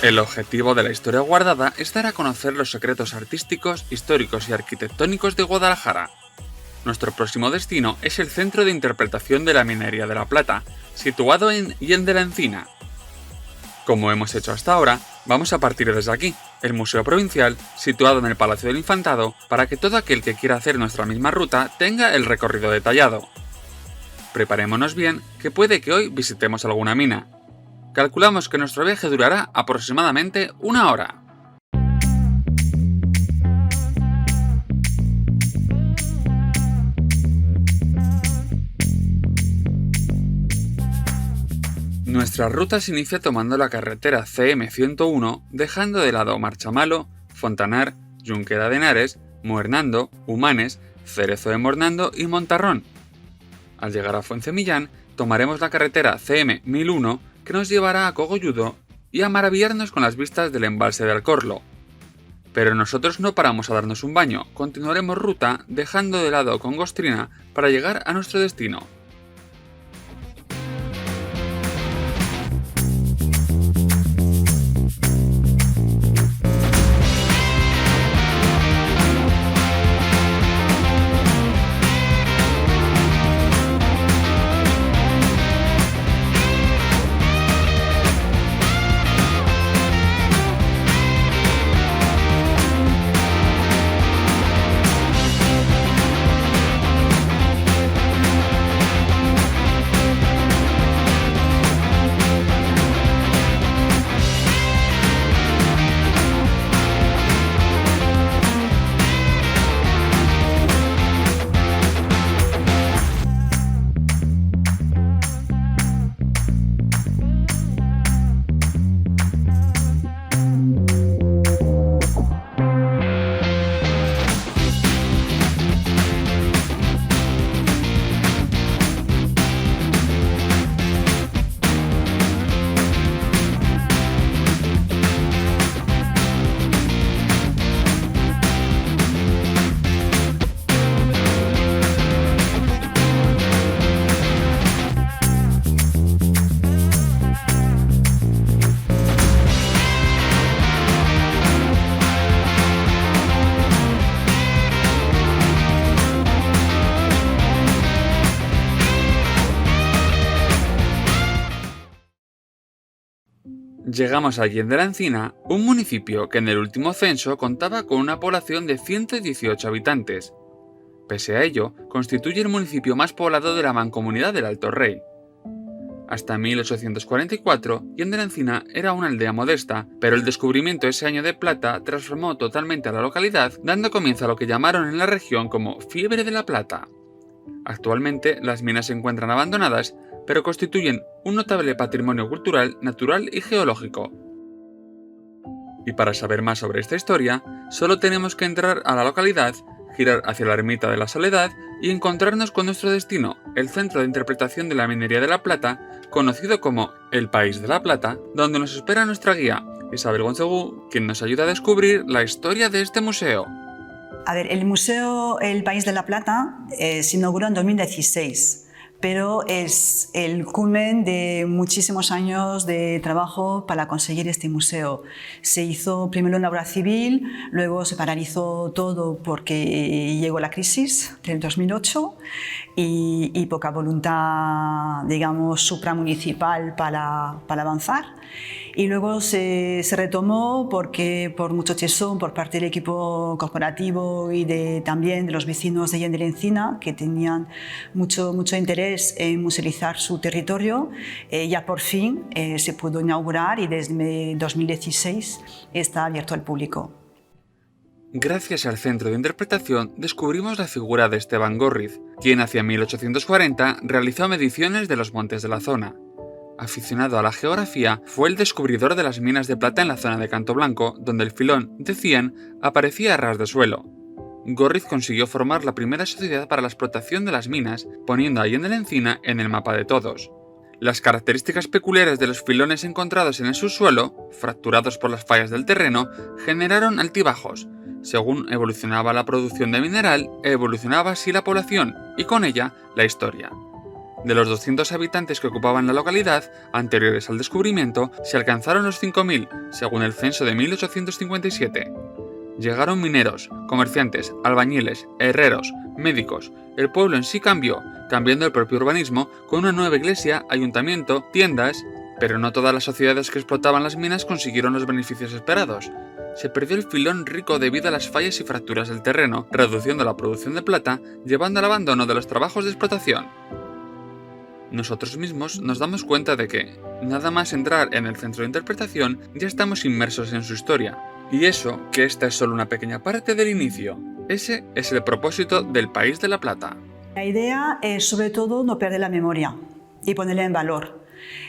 El objetivo de la historia guardada es dar a conocer los secretos artísticos, históricos y arquitectónicos de Guadalajara. Nuestro próximo destino es el Centro de Interpretación de la Minería de la Plata, situado en Hiel de la Encina. Como hemos hecho hasta ahora, vamos a partir desde aquí, el Museo Provincial, situado en el Palacio del Infantado, para que todo aquel que quiera hacer nuestra misma ruta tenga el recorrido detallado. Preparémonos bien, que puede que hoy visitemos alguna mina. Calculamos que nuestro viaje durará aproximadamente 1 hora. Nuestra ruta se inicia tomando la carretera CM101, dejando de lado Marchamalo, Fontanar, Junquera de Henares, Muernando, Humanes, Cerezo de Mornando y Montarrón. Al llegar a Fuencemillán, tomaremos la carretera CM1001, que nos llevará a Cogolludo y a maravillarnos con las vistas del embalse de Alcorlo. Pero nosotros no paramos a darnos un baño, continuaremos ruta dejando de lado Congostrina para llegar a nuestro destino. Llegamos a Hiel de la Encina, un municipio que en el último censo contaba con una población de 118 habitantes. Pese a ello, constituye el municipio más poblado de la mancomunidad del Alto Rey. Hasta 1844, Hiel de la Encina era una aldea modesta, pero el descubrimiento ese año de plata transformó totalmente a la localidad, dando comienzo a lo que llamaron en la región como Fiebre de la Plata. Actualmente, las minas se encuentran abandonadas, pero constituyen un notable patrimonio cultural, natural y geológico. Y para saber más sobre esta historia, solo tenemos que entrar a la localidad, girar hacia la ermita de la Soledad y encontrarnos con nuestro destino, el Centro de Interpretación de la Minería de la Plata, conocido como el País de la Plata, donde nos espera nuestra guía, Isabel Gonzogú, quien nos ayuda a descubrir la historia de este museo. A ver, el Museo El País de la Plata se inauguró en 2016, pero es el culmen de muchísimos años de trabajo para conseguir este museo. Se hizo primero una obra civil, luego se paralizó todo porque llegó la crisis del 2008 y poca voluntad, digamos, supramunicipal para avanzar. Y luego se retomó porque por mucho tesón por parte del equipo corporativo y también de los vecinos de Hiel de la Encina, que tenían mucho interés en musealizar su territorio, ya por fin se pudo inaugurar y desde 2016 está abierto al público. Gracias al Centro de Interpretación descubrimos la figura de Esteban Górriz, quien hacia 1840 realizó mediciones de los montes de la zona. Aficionado a la geografía, fue el descubridor de las minas de plata en la zona de Canto Blanco, donde el filón, decían, aparecía a ras de suelo. Górriz consiguió formar la primera sociedad para la explotación de las minas, poniendo a Hiel de la Encina en el mapa de todos. Las características peculiares de los filones encontrados en el subsuelo, fracturados por las fallas del terreno, generaron altibajos. Según evolucionaba la producción de mineral, evolucionaba así la población y con ella la historia. De los 200 habitantes que ocupaban la localidad, anteriores al descubrimiento, se alcanzaron los 5.000, según el censo de 1857. Llegaron mineros, comerciantes, albañiles, herreros, médicos. El pueblo en sí cambió, cambiando el propio urbanismo con una nueva iglesia, ayuntamiento, tiendas, pero no todas las sociedades que explotaban las minas consiguieron los beneficios esperados. Se perdió el filón rico debido a las fallas y fracturas del terreno, reduciendo la producción de plata, llevando al abandono de los trabajos de explotación. Nosotros mismos nos damos cuenta de que, nada más entrar en el centro de interpretación, ya estamos inmersos en su historia. Y eso, que esta es solo una pequeña parte del inicio. Ese es el propósito del País de la Plata. La idea es sobre todo no perder la memoria y ponerla en valor.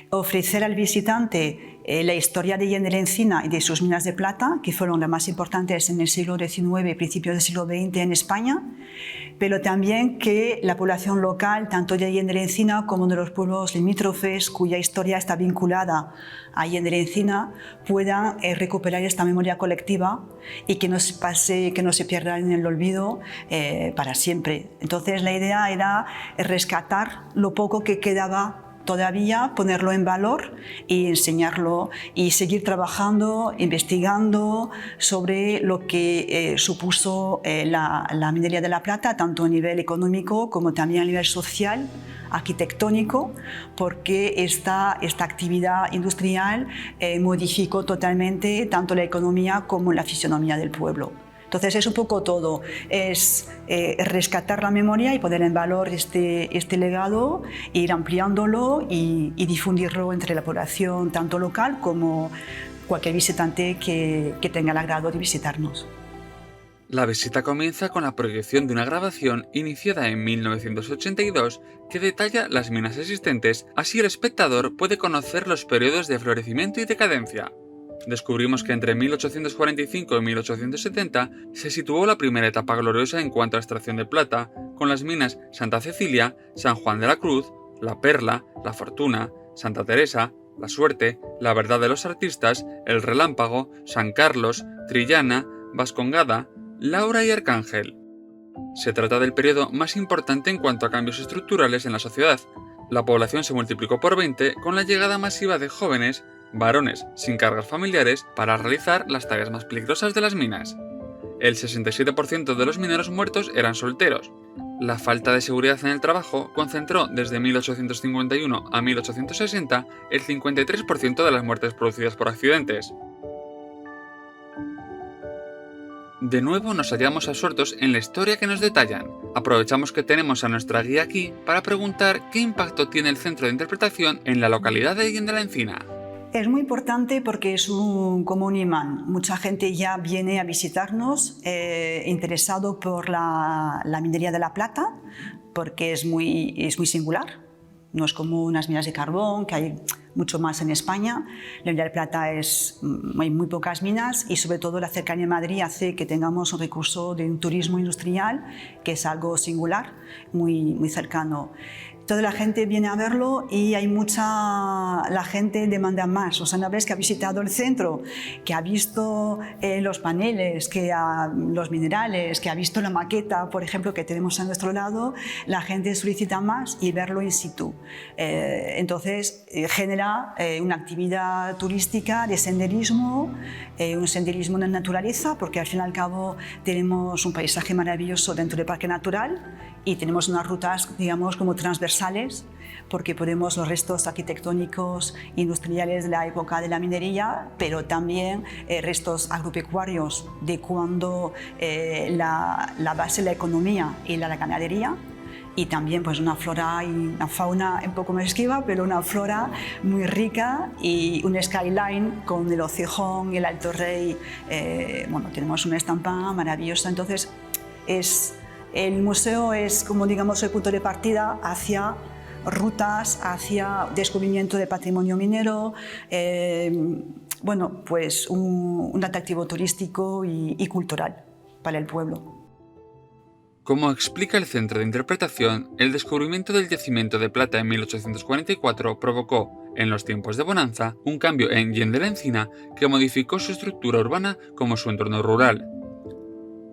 Ofrecer al visitante la historia de Llen de la Encina y de sus minas de plata, que fueron las más importantes en el siglo XIX y principios del siglo XX en España, pero también que la población local, tanto de Llen de la Encina como de los pueblos limítrofes, cuya historia está vinculada a Llen de la Encina, puedan recuperar esta memoria colectiva y que no se pase, que no se pierda en el olvido para siempre. Entonces la idea era rescatar lo poco que quedaba todavía, ponerlo en valor y enseñarlo y seguir trabajando, investigando sobre lo que supuso la minería de la plata, tanto a nivel económico como también a nivel social, arquitectónico, porque esta actividad industrial modificó totalmente tanto la economía como la fisonomía del pueblo. Entonces es un poco todo, es rescatar la memoria y poner en valor este legado, ir ampliándolo y difundirlo entre la población tanto local como cualquier visitante que tenga el agrado de visitarnos. La visita comienza con la proyección de una grabación iniciada en 1982 que detalla las minas existentes, así el espectador puede conocer los periodos de florecimiento y decadencia. Descubrimos que entre 1845 y 1870 se situó la primera etapa gloriosa en cuanto a extracción de plata, con las minas Santa Cecilia, San Juan de la Cruz, La Perla, La Fortuna, Santa Teresa, La Suerte, La Verdad de los Artistas, El Relámpago, San Carlos, Trillana, Vascongada, Laura y Arcángel. Se trata del periodo más importante en cuanto a cambios estructurales en la sociedad. La población se multiplicó por 20 con la llegada masiva de jóvenes, varones sin cargas familiares para realizar las tareas más peligrosas de las minas. El 67% de los mineros muertos eran solteros. La falta de seguridad en el trabajo concentró desde 1851 a 1860 el 53% de las muertes producidas por accidentes. De nuevo nos hallamos absortos en la historia que nos detallan. Aprovechamos que tenemos a nuestra guía aquí para preguntar qué impacto tiene el centro de interpretación en la localidad de Llen de la Encina. Es muy importante porque es como un imán. Mucha gente ya viene a visitarnos interesado por la minería de la plata, porque es muy singular. No es como unas minas de carbón, que hay mucho más en España. La minería de plata hay muy pocas minas y sobre todo la cercanía de Madrid hace que tengamos un recurso de un turismo industrial que es algo singular, muy cercano. Toda la gente viene a verlo y la gente demanda más. O sea, una vez que ha visitado el centro, que ha visto los paneles, los minerales, que ha visto la maqueta, por ejemplo, que tenemos a nuestro lado, la gente solicita más y verlo in situ. Entonces, genera una actividad turística de senderismo, un senderismo en la naturaleza, porque al fin y al cabo tenemos un paisaje maravilloso dentro del parque natural y tenemos unas rutas, digamos, como transversales, porque podemos los restos arquitectónicos industriales de la época de la minería, pero también restos agropecuarios de cuando la base de la economía y la ganadería, y también pues una flora y una fauna un poco más esquiva, pero una flora muy rica y un skyline con el Ocejón y el Alto Rey. Bueno, tenemos una estampa maravillosa. Entonces el museo es como, digamos, el punto de partida hacia rutas, hacia descubrimiento de patrimonio minero, bueno, pues un atractivo turístico y cultural para el pueblo. Como explica el Centro de Interpretación, el descubrimiento del yacimiento de plata en 1844 provocó, en los tiempos de bonanza, un cambio en Llen de la Encina que modificó su estructura urbana como su entorno rural.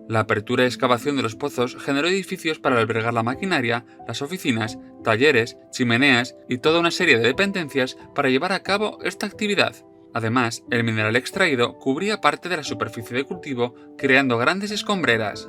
La apertura y excavación de los pozos generó edificios para albergar la maquinaria, las oficinas, talleres, chimeneas y toda una serie de dependencias para llevar a cabo esta actividad. Además, el mineral extraído cubría parte de la superficie de cultivo, creando grandes escombreras.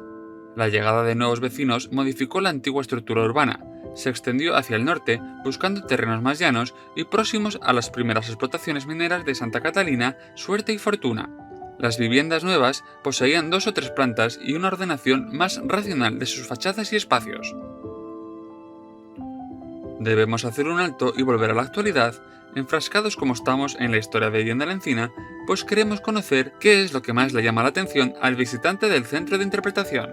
La llegada de nuevos vecinos modificó la antigua estructura urbana. Se extendió hacia el norte, buscando terrenos más llanos y próximos a las primeras explotaciones mineras de Santa Catalina, Suerte y Fortuna. Las viviendas nuevas poseían 2 o 3 plantas y una ordenación más racional de sus fachadas y espacios. Debemos hacer un alto y volver a la actualidad, enfrascados como estamos en la historia de Allende la Encina, pues queremos conocer qué es lo que más le llama la atención al visitante del centro de interpretación.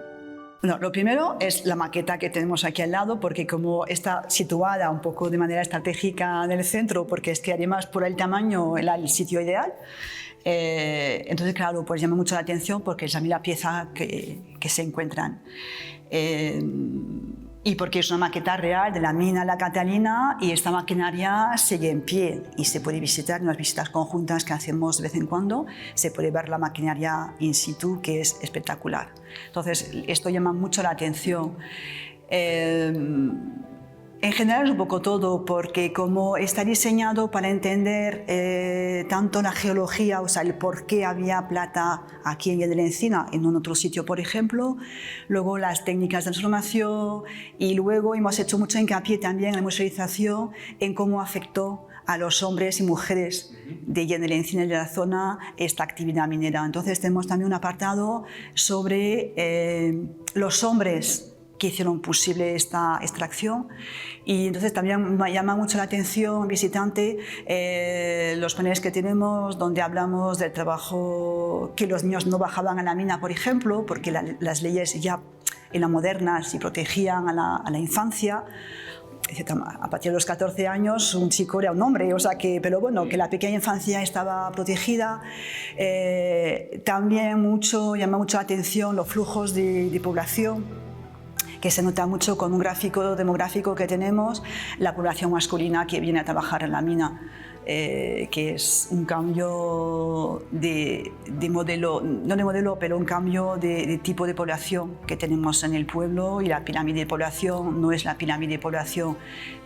Bueno, lo primero es la maqueta que tenemos aquí al lado, porque como está situada un poco de manera estratégica en el centro, porque es que además por el tamaño era el sitio ideal, entonces claro, pues llama mucho la atención porque es a mí la pieza que se encuentran. Y porque es una maqueta real de la mina La Catalina y esta maquinaria sigue en pie y se puede visitar en las visitas conjuntas que hacemos de vez en cuando, se puede ver la maquinaria in situ, que es espectacular. Entonces, esto llama mucho la atención. En general es un poco todo, porque como está diseñado para entender tanto la geología, o sea, el por qué había plata aquí en Allende la Encina, en un otro sitio, por ejemplo, luego las técnicas de transformación y luego hemos hecho mucho hincapié también en la musealización en cómo afectó a los hombres y mujeres de Allende la Encina y de la zona esta actividad minera. Entonces tenemos también un apartado sobre los hombres que hicieron posible esta extracción y entonces también me llama mucho la atención visitante los paneles que tenemos donde hablamos del trabajo que los niños no bajaban a la mina, por ejemplo, porque las leyes ya en la moderna sí protegían a la infancia. A partir de los 14 años un chico era un hombre, o sea que, pero bueno, que la pequeña infancia estaba protegida. También llama mucho la atención los flujos de población, que se nota mucho con un gráfico demográfico que tenemos, la población masculina que viene a trabajar en la mina, que es un cambio de modelo, no de modelo, pero un cambio de tipo de población que tenemos en el pueblo, y la pirámide de población no es la pirámide de población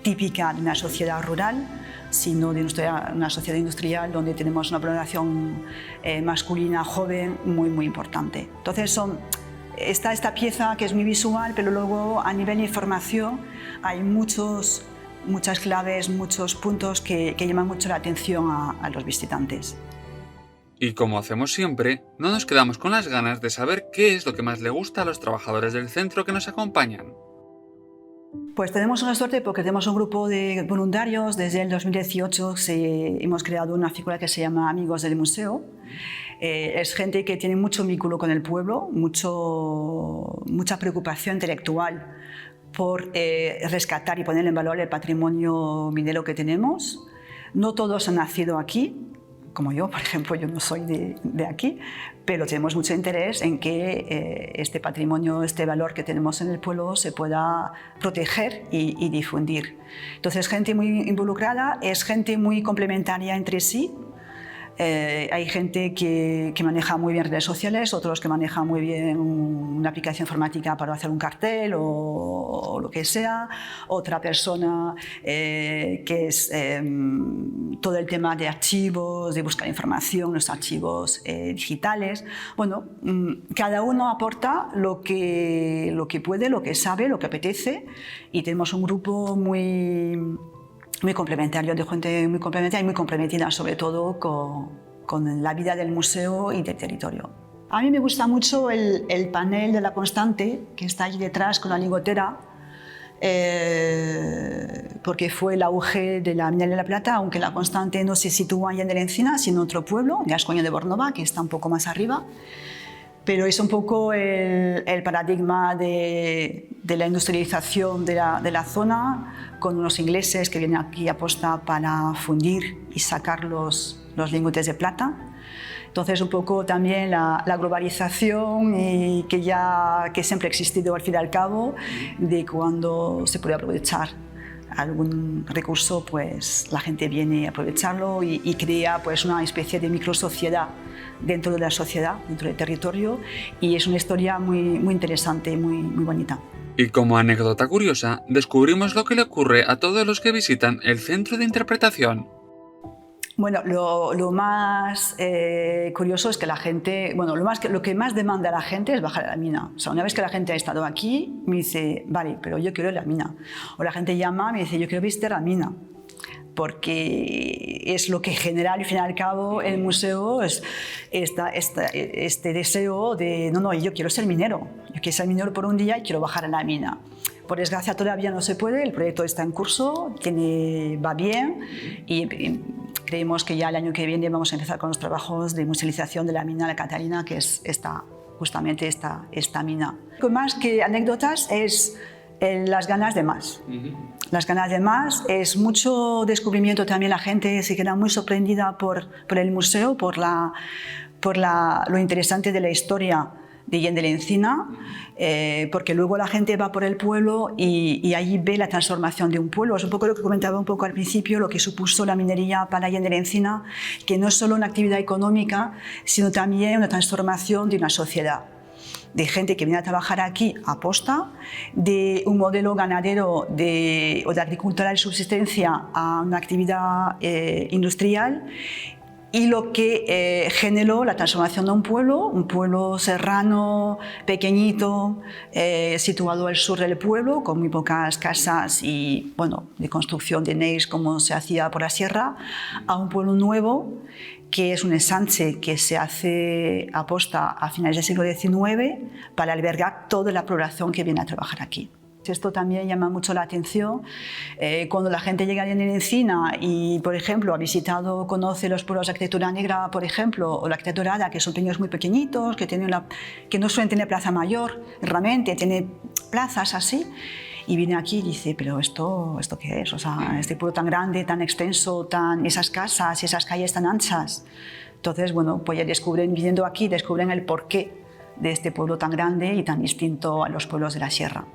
típica de una sociedad rural, sino de una sociedad industrial donde tenemos una población masculina joven muy importante. Entonces está esta pieza que es muy visual, pero luego a nivel de información hay muchas claves, muchos puntos que llaman mucho la atención a los visitantes. Y como hacemos siempre, no nos quedamos con las ganas de saber qué es lo que más le gusta a los trabajadores del centro que nos acompañan. Pues tenemos una suerte porque tenemos un grupo de voluntarios. Desde el 2018 hemos creado una figura que se llama Amigos del Museo. Es gente que tiene mucho vínculo con el pueblo, mucha preocupación intelectual por rescatar y poner en valor el patrimonio minero que tenemos. No todos han nacido aquí, como yo, por ejemplo, yo no soy de aquí, pero tenemos mucho interés en que este patrimonio, este valor que tenemos en el pueblo se pueda proteger y difundir. Entonces, gente muy involucrada, es gente muy complementaria entre sí. Hay gente que maneja muy bien redes sociales, otros que manejan muy bien una aplicación informática para hacer un cartel o lo que sea, otra persona que es todo el tema de archivos, de buscar información, los archivos digitales. Bueno, cada uno aporta lo que puede, lo que sabe, lo que apetece, y tenemos un grupo muy complementario, de gente muy complementaria y muy comprometida sobre todo con la vida del museo y del territorio. A mí me gusta mucho el panel de La Constante, que está allí detrás con la ligotera, porque fue el auge de la mina de la plata, aunque La Constante no se sitúa en la Encina, sino en otro pueblo, Gascoña de Bornova, que está un poco más arriba. Pero es un poco el paradigma de la industrialización de la zona, con unos ingleses que vienen aquí a posta para fundir y sacar los lingotes de plata. Entonces, un poco también la globalización y que siempre ha existido al fin y al cabo, de cuando se puede aprovechar algún recurso, pues la gente viene a aprovecharlo y crea pues una especie de microsociedad dentro de la sociedad, dentro del territorio, y es una historia muy interesante, muy bonita. Y como anécdota curiosa, descubrimos lo que le ocurre a todos los que visitan el centro de interpretación. Bueno, lo más curioso es que la gente, bueno, lo que más demanda la gente es bajar a la mina. O sea, una vez que la gente ha estado aquí, me dice, vale, pero yo quiero ir a la mina. O la gente llama y me dice, yo quiero visitar la mina. Porque es lo que genera, al fin y al cabo, el museo, es este deseo de, no, yo quiero ser minero. Yo quiero ser minero por un día y quiero bajar a la mina. Por desgracia todavía no se puede, el proyecto está en curso, va bien y creemos que ya el año que viene vamos a empezar con los trabajos de musealización de la mina La Catalina, que es justamente esta mina. Más que anécdotas es las ganas de más. Las ganas de más, es mucho descubrimiento también, la gente se queda muy sorprendida por el museo, por lo interesante de la historia de Allende la Encina, porque luego la gente va por el pueblo y allí ve la transformación de un pueblo. Es un poco lo que comentaba un poco al principio, lo que supuso la minería para Allende la Encina, que no es solo una actividad económica, sino también una transformación de una sociedad, de gente que viene a trabajar aquí a posta, de un modelo ganadero o de agricultura de subsistencia a una actividad industrial, y lo que generó la transformación de un pueblo serrano, pequeñito, situado al sur del pueblo, con muy pocas casas y bueno, de construcción de neix como se hacía por la sierra, a un pueblo nuevo que es un ensanche que se hace a posta a finales del siglo XIX para albergar toda la población que viene a trabajar aquí. Esto también llama mucho la atención. Cuando la gente llega a la Encina y, por ejemplo, conoce los pueblos de arquitectura negra, por ejemplo, o la arquitectura dorada, que son pequeños muy pequeñitos, que no suelen tener plaza mayor, realmente tiene plazas así, y viene aquí y dice, pero ¿esto qué es? O sea, este pueblo tan grande, tan extenso, esas casas y esas calles tan anchas. Entonces, bueno, pues ya viniendo aquí, descubren el porqué de este pueblo tan grande y tan distinto a los pueblos de la sierra.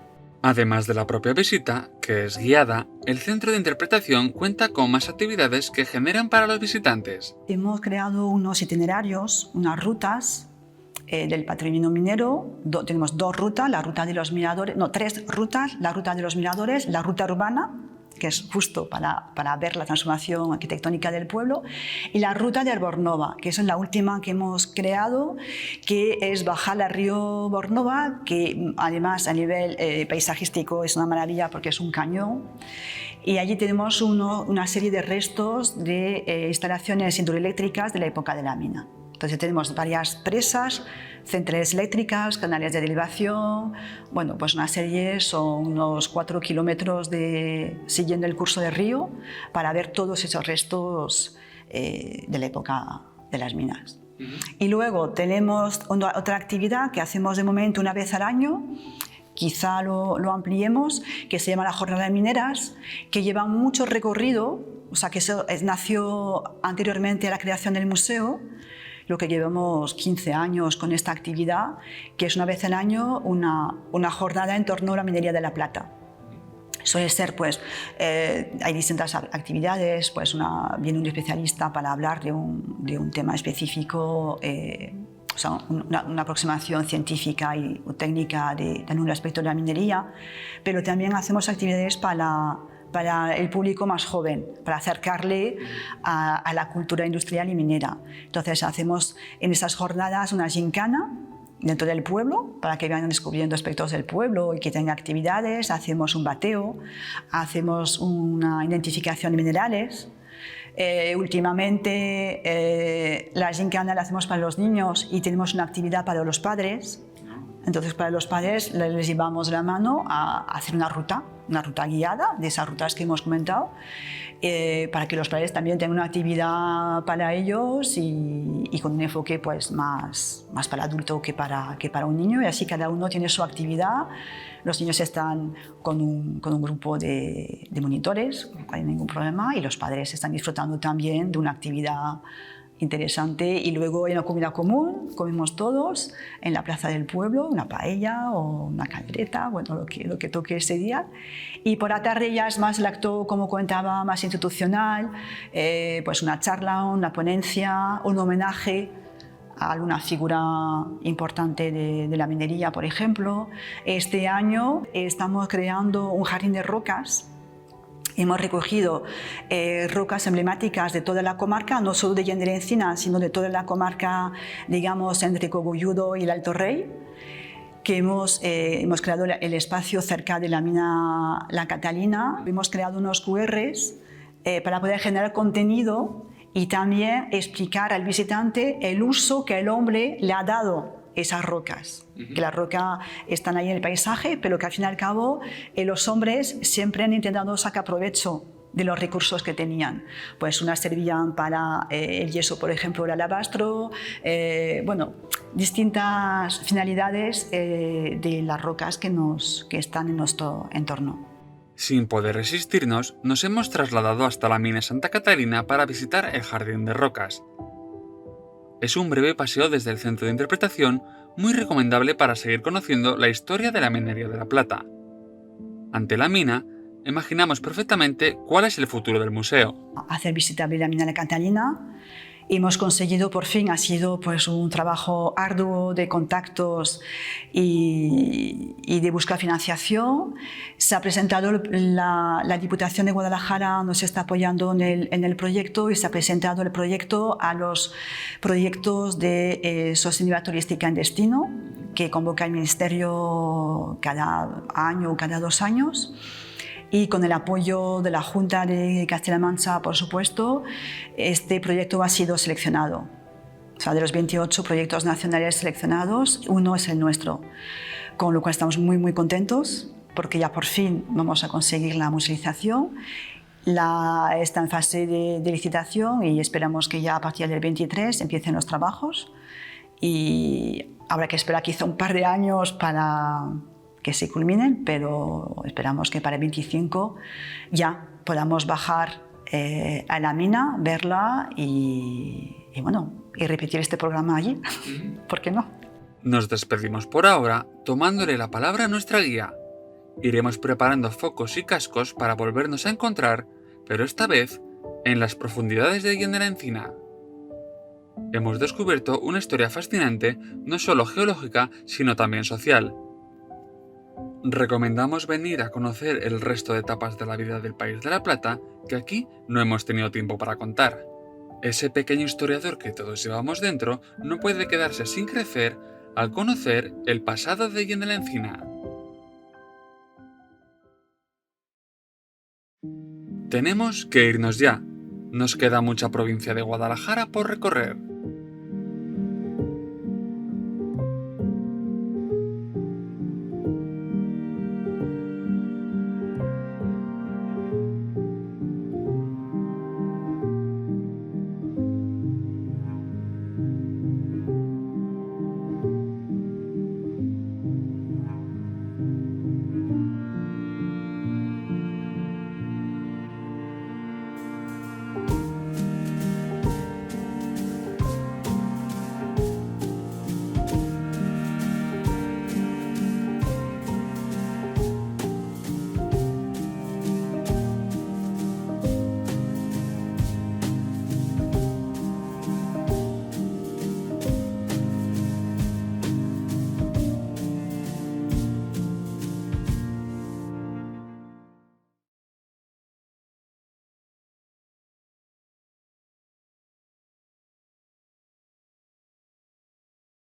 Además de la propia visita, que es guiada, el centro de interpretación cuenta con más actividades que generan para los visitantes. Hemos creado unos itinerarios, unas rutas del patrimonio minero. Tenemos 2 rutas, la ruta de los miradores, 3 rutas, la ruta de los miradores, la ruta urbana, que es justo para ver la transformación arquitectónica del pueblo, y la ruta de Bornova, que es la última que hemos creado, que es bajar al río Bornova, que además a nivel paisajístico es una maravilla porque es un cañón, y allí tenemos una serie de restos de instalaciones hidroeléctricas de la época de la mina. Entonces tenemos varias presas, centrales eléctricas, canales de derivación, bueno, pues una serie, son unos 4 kilómetros siguiendo el curso del río para ver todos esos restos de la época de las minas. Y luego tenemos otra actividad que hacemos de momento una vez al año, quizá lo ampliemos, que se llama la Jornada de Mineras, que lleva mucho recorrido, o sea que nació anteriormente a la creación del museo, lo que llevamos 15 años con esta actividad, que es una vez al año una jornada en torno a la minería de la plata. Suele ser, pues, hay distintas actividades, pues viene un especialista para hablar de un tema específico, o sea, una aproximación científica o técnica en un aspecto de la minería, pero también hacemos actividades para el público más joven, para acercarle a la cultura industrial y minera. Entonces hacemos en esas jornadas una gincana dentro del pueblo para que vayan descubriendo aspectos del pueblo y que tengan actividades, hacemos un bateo, hacemos una identificación de minerales. Últimamente la gincana la hacemos para los niños y tenemos una actividad para los padres. Entonces, para los padres les llevamos la mano a hacer una ruta guiada de esas rutas que hemos comentado, para que los padres también tengan una actividad para ellos y con un enfoque pues, más para adulto que para un niño. Y así cada uno tiene su actividad. Los niños están con un grupo de monitores, no hay ningún problema, y los padres están disfrutando también de una actividad interesante. Y luego hay una comida común, comemos todos en la plaza del pueblo, una paella o una caldereta, bueno, lo que toque ese día. Y por la tarde ya es más el acto, como comentaba, más institucional, pues una charla, una ponencia, un homenaje a alguna figura importante de la minería, por ejemplo. Este año estamos creando un jardín de rocas. Hemos recogido rocas emblemáticas de toda la comarca, no solo de Llanera Encina, sino de toda la comarca, digamos, entre Cogolludo y el Alto Rey, que hemos creado el espacio cerca de la mina La Catalina. Hemos creado unos QRs para poder generar contenido y también explicar al visitante el uso que el hombre le ha dado esas rocas, que las rocas están ahí en el paisaje, pero que al fin y al cabo los hombres siempre han intentado sacar provecho de los recursos que tenían. Pues unas servían para el yeso, por ejemplo, el alabastro, bueno, distintas finalidades de las rocas que están en nuestro entorno. Sin poder resistirnos, nos hemos trasladado hasta la mina Santa Catarina para visitar el Jardín de Rocas. Es un breve paseo desde el centro de interpretación, muy recomendable para seguir conociendo la historia de la minería de la plata. Ante la mina, imaginamos perfectamente cuál es el futuro del museo. Hacer visitable la mina La Catalina. Hemos conseguido, por fin, ha sido pues un trabajo arduo de contactos y de buscar financiación. Se ha presentado, la Diputación de Guadalajara nos está apoyando en el proyecto y se ha presentado el proyecto a los proyectos de sostenibilidad turística en destino que convoca el Ministerio cada año o cada 2 años. Y con el apoyo de la Junta de Castilla-La Mancha, por supuesto, este proyecto ha sido seleccionado. O sea, de los 28 proyectos nacionales seleccionados, uno es el nuestro. Con lo cual estamos muy, muy contentos porque ya por fin vamos a conseguir la musealización. Está en fase de licitación y esperamos que ya a partir del 23 empiecen los trabajos. Y habrá que esperar quizá un par de años para que se culminen, pero esperamos que para el 25 ya podamos bajar a la mina, verla y repetir este programa allí. ¿Por qué no? Nos despedimos por ahora tomándole la palabra a nuestra guía. Iremos preparando focos y cascos para volvernos a encontrar, pero esta vez en las profundidades de Llanera Encina. Hemos descubierto una historia fascinante, no solo geológica, sino también social. Recomendamos venir a conocer el resto de etapas de la vida del País de la Plata que aquí no hemos tenido tiempo para contar. Ese pequeño historiador que todos llevamos dentro no puede quedarse sin crecer al conocer el pasado de Llanera Encina. Tenemos que irnos ya. Nos queda mucha provincia de Guadalajara por recorrer.